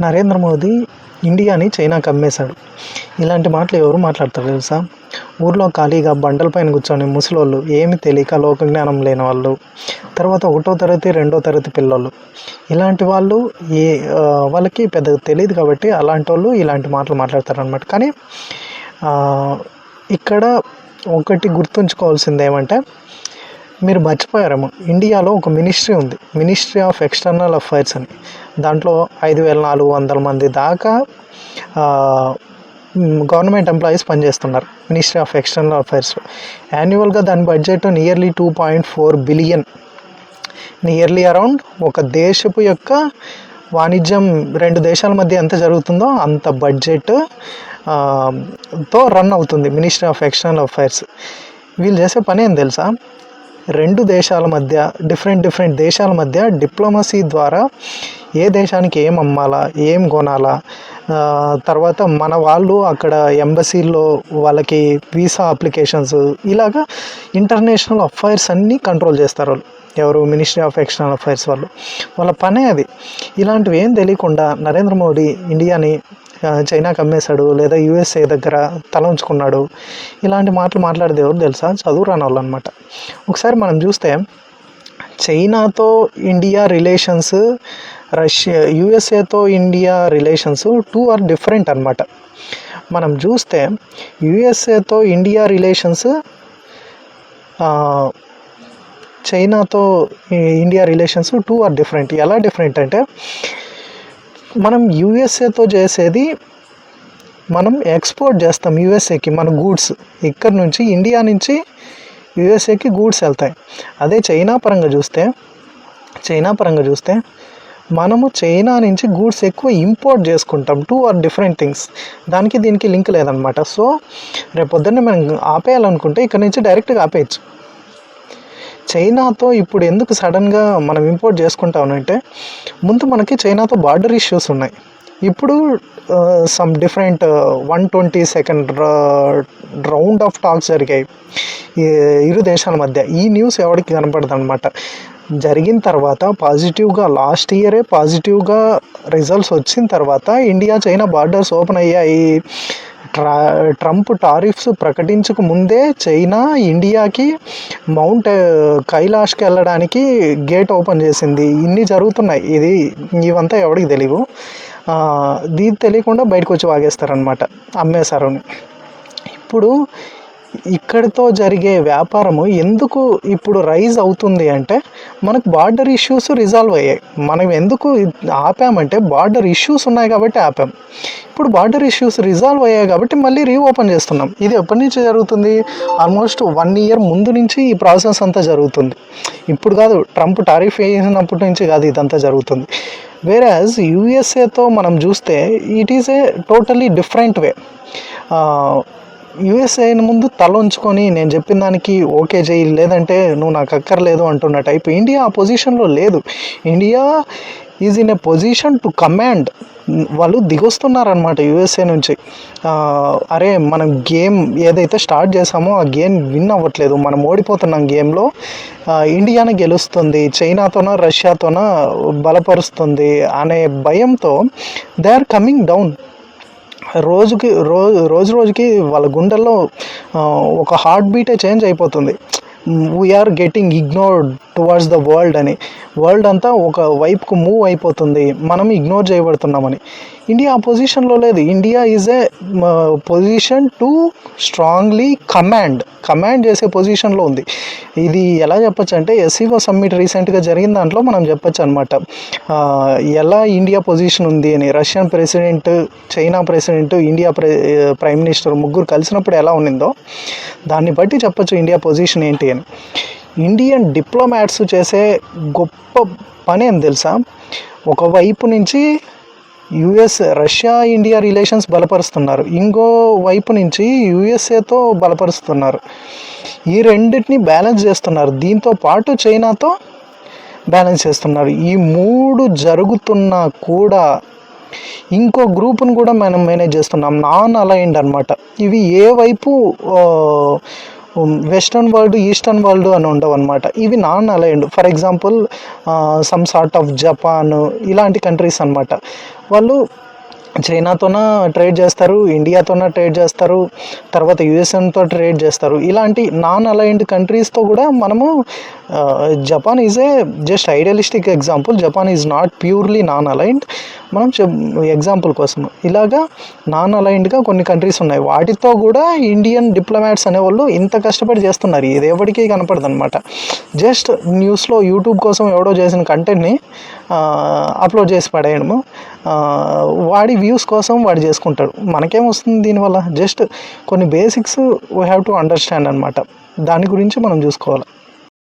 నరేంద్ర మోదీ ఇండియాని చైనాకి అమ్మేశాడు. ఇలాంటి మాటలు ఎవరు మాట్లాడతారు తెలుసా? ఊర్లో ఖాళీగా బండల పైన కూర్చొని ముసలోళ్ళు, ఏమి తెలియక లోకజ్ఞానం లేని వాళ్ళు, తర్వాత 1వ తరగతి 2వ తరగతి పిల్లోళ్ళు, ఇలాంటి వాళ్ళు వాళ్ళకి పెద్దగా తెలియదు కాబట్టి అలాంటి వాళ్ళు ఇలాంటి మాటలు మాట్లాడతారనమాట. కానీ ఇక్కడ ఒకటి గుర్తుంచుకోవాల్సింది ఏమంటే, మీరు మర్చిపోయారేమో, ఇండియాలో ఒక మినిస్ట్రీ ఉంది, మినిస్ట్రీ ఆఫ్ ఎక్స్టర్నల్ అఫైర్స్ అని. దాంట్లో 5400 మంది దాకా గవర్నమెంట్ ఎంప్లాయీస్ పనిచేస్తున్నారు మినిస్ట్రీ ఆఫ్ ఎక్స్టర్నల్ అఫైర్స్లో. యాన్యువల్గా దాని budget nearly 2.4 billion, nearly around ఒక దేశపు యొక్క వాణిజ్యం 2 దేశాల మధ్య ఎంత జరుగుతుందో అంత బడ్జెట్ తో రన్ అవుతుంది మినిస్ట్రీ ఆఫ్ ఎక్స్టర్నల్ అఫైర్స్. వీళ్ళు చేసే పని ఏం తెలుసా? 2 దేశాల మధ్య, డిఫరెంట్ దేశాల మధ్య డిప్లొమసీ ద్వారా ఏ దేశానికి ఏం అమ్మాలా, ఏం కొనాలా, తర్వాత మన వాళ్ళు అక్కడ ఎంబసీల్లో వాళ్ళకి వీసా అప్లికేషన్స్, ఇలాగా ఇంటర్నేషనల్ అఫైర్స్ అన్నీ కంట్రోల్ చేస్తారు వాళ్ళు. ఎవరు? మినిస్ట్రీ ఆఫ్ ఎక్స్టర్నల్ అఫైర్స్ వాళ్ళు. వాళ్ళ పనే అది. ఇలాంటివి ఏం తెలియకుండా నరేంద్ర మోడీ ఇండియాని చైనాకి అమ్మేశాడు, లేదా యూఎస్ఏ దగ్గర తల ఉంచుకున్నాడు, ఇలాంటి మాటలు మాట్లాడేది ఎవరు తెలుసా? చదువు రాని వాళ్ళు అనమాట. ఒకసారి మనం చూస్తే చైనాతో ఇండియా రిలేషన్స్, యూఎస్ఏతో ఇండియా రిలేషన్స్ 2 ఆర్ డిఫరెంట్ అనమాట. మనం చూస్తే యూఎస్ఏతో ఇండియా రిలేషన్స్, చైనాతో ఇండియా రిలేషన్స్ 2 ఆర్ డిఫరెంట్. ఎలా డిఫరెంట్ అంటే, మనం యూఎస్ఏతో చేసేది, మనం ఎక్స్పోర్ట్ చేస్తాం యూఎస్ఏకి మన గూడ్స్. ఇక్కడ నుంచి, ఇండియా నుంచి యూఎస్ఏకి గూడ్స్ వెళ్తాయి. అదే చైనా పరంగా చూస్తే మనము చైనా నుంచి గూడ్స్ ఎక్కువ ఇంపోర్ట్ చేసుకుంటాం. 2 ఆర్ డిఫరెంట్ థింగ్స్. దానికి దీనికి లింక్ లేదనమాట. సో రేపొద్దున్నే మనం ఆపేయాలనుకుంటే ఇక్కడ నుంచి డైరెక్ట్గా ఆపేయచ్చు. చైనాతో ఇప్పుడు ఎందుకు సడన్గా మనం ఇంపోర్ట్ చేసుకుంటామంటే, ముందు మనకి చైనాతో బార్డర్ ఇష్యూస్ ఉన్నాయి. ఇప్పుడు some different 122nd round of talks జరిగాయి ఇరు దేశాల మధ్య. ఈ న్యూస్ ఎవరికి కనపడదు అనమాట. జరిగిన తర్వాత పాజిటివ్గా, లాస్ట్ ఇయరే పాజిటివ్గా రిజల్ట్స్ వచ్చిన తర్వాత ఇండియా చైనా బార్డర్స్ ఓపెన్ అయ్యాయి. ట్రంప్ టారిఫ్స్ ప్రకటించక ముందే చైనా ఇండియాకి మౌంట్ కైలాష్కి వెళ్ళడానికి గేట్ ఓపెన్ చేసింది. ఇన్ని జరుగుతున్నాయి. ఇవంతా ఎవరికి తెలియవు. దీని తెలియకుండా బయటకు వచ్చి వాగేస్తారనమాట, అమ్మేశారని. ఇప్పుడు ఇక్కడితో జరిగే వ్యాపారము ఎందుకు ఇప్పుడు రైజ్ అవుతుంది అంటే, మనకు బార్డర్ ఇష్యూస్ రిజాల్వ్ అయ్యాయి. మనం ఎందుకు ఆపామంటే, బార్డర్ ఇష్యూస్ ఉన్నాయి కాబట్టి ఆపాం. ఇప్పుడు బార్డర్ ఇష్యూస్ రిజాల్వ్ అయ్యాయి కాబట్టి మళ్ళీ రీఓపెన్ చేస్తున్నాం. ఇది ఎప్పటి నుంచి జరుగుతుంది? ఆల్మోస్ట్ 1 ఇయర్ ముందు నుంచి ఈ ప్రాసెస్ అంతా జరుగుతుంది. ఇప్పుడు కాదు, ట్రంప్ టారిఫ్ వేసినప్పటి నుంచి కాదు ఇదంతా జరుగుతుంది. వేరాజ్ యూఎస్ఏతో మనం చూస్తే it is a totally different way. యూఎస్ఏని ముందు తల ఉంచుకొని నేను చెప్పిన దానికి ఓకే చేయి, లేదంటే నువ్వు నాకు అక్కర్లేదు అంటున్న టైప్. ఇండియా ఆ పొజిషన్లో లేదు. India is in a position to command. వాళ్ళు దిగొస్తున్నారనమాట యూఎస్ఏ నుంచి. అరే, మనం గేమ్ ఏదైతే స్టార్ట్ చేసామో ఆ గేమ్ విన్ అవ్వట్లేదు, మనం ఓడిపోతున్నాం గేమ్లో, ఇండియానే గెలుస్తుంది, చైనాతోనో రష్యాతోనో బలపరుస్తుంది అనే భయంతో దే ఆర్ కమింగ్ డౌన్. రోజుకి వాళ్ళ గుండెల్లో ఒక హార్ట్ బీటే చేంజ్ అయిపోతుంది. We are getting ignored towards the world అని. వరల్డ్ అంతా ఒక వైపుకు మూవ్ అయిపోతుంది, మనం ఇగ్నోర్ చేయబడుతున్నామని. ఇండియా ఆ పొజిషన్లో లేదు. India is a position to strongly command చేసే పొజిషన్లో ఉంది. ఇది ఎలా చెప్పచ్చు అంటే, ఎస్సీఓ సమ్మిట్ రీసెంట్గా జరిగిన దాంట్లో మనం చెప్పచ్చు అనమాట ఎలా ఇండియా పొజిషన్ ఉంది అని. Russian president, China president, India prime minister ముగ్గురు కలిసినప్పుడు ఎలా ఉన్నిందో దాన్ని బట్టి చెప్పచ్చు ఇండియా పొజిషన్ ఏంటి అని. ఇండియన్ డిప్లొమాట్స్ చేసే గొప్ప పని ఏం తెలుసా? ఒకవైపు నుంచి రష్యా ఇండియా రిలేషన్స్ బలపరుస్తున్నారు, ఇంకో వైపు నుంచి యూఎస్ఏతో బలపరుస్తున్నారు. ఈ రెండింటిని బ్యాలెన్స్ చేస్తున్నారు. దీంతో పాటు చైనాతో బ్యాలెన్స్ చేస్తున్నారు. ఈ 3 జరుగుతున్నా కూడా ఇంకో గ్రూప్ను కూడా మనం మేనేజ్ చేస్తున్నాం, నాన్ అలైన్డ్ అనమాట. ఇవి ఏ వైపు వెస్ట్రన్ వరల్డ్, ఈస్టర్న్ వరల్డ్ అని ఉండవు అనమాట. ఇవి non aligned. For example some sort of Japan, ఇలాంటి కంట్రీస్ అనమాట. వాళ్ళు చైనాతోన ట్రేడ్ చేస్తారు, ఇండియాతోన ట్రేడ్ చేస్తారు, తర్వాత యుఎస్ఎన్తో ట్రేడ్ చేస్తారు. ఇలాంటి నాన్ అలైన్డ్ కంట్రీస్తో కూడా మనము Japan is a just idealistic example. Japan is not purely non aligned. మనం ఎగ్జాంపుల్ కోసం ఇలాగా నాన్ అలైన్డ్గా కొన్ని కంట్రీస్ ఉన్నాయి. వాటితో కూడా ఇండియన్ డిప్లొమాట్స్ అనేవాళ్ళు ఇంత కష్టపడి చేస్తున్నారు. ఇది ఎవరికీ కనపడదు అనమాట. జస్ట్ న్యూస్లో యూట్యూబ్ కోసం ఎవడో చేసిన కంటెంట్ని అప్లోడ్ చేసి పడేయడము, వాడి వ్యూస్ కోసం వాడు చేసుకుంటాడు. మనకేం వస్తుంది దీనివల్ల? జస్ట్ కొన్ని basics we have to understand అనమాట. దాని గురించి మనం చూసుకోవాలి.